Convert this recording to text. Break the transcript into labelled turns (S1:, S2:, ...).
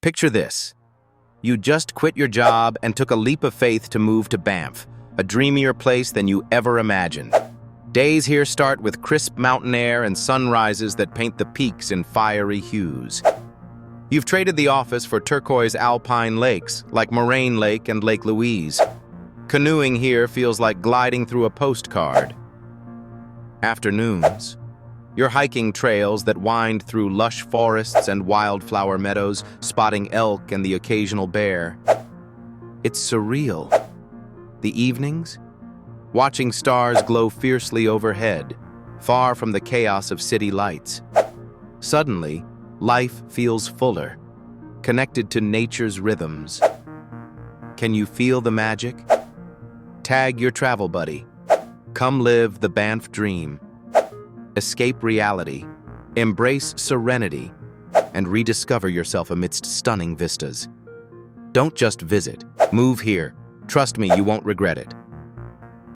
S1: Picture this. You just quit your job and took a leap of faith to move to Banff, a dreamier place than you ever imagined. Days here start with crisp mountain air and sunrises that paint the peaks in fiery hues. You've traded the office for turquoise alpine lakes like Moraine Lake and Lake Louise. Canoeing here feels like gliding through a postcard. Afternoons, you're hiking trails that wind through lush forests and wildflower meadows, spotting elk and the occasional bear. It's surreal. The evenings, watching stars glow fiercely overhead, far from the chaos of city lights. Suddenly, life feels fuller, connected to nature's rhythms. Can you feel the magic? Tag your travel buddy. Come live the Banff dream. Escape reality, embrace serenity, and rediscover yourself amidst stunning vistas. Don't just visit, move here. Trust me, you won't regret it.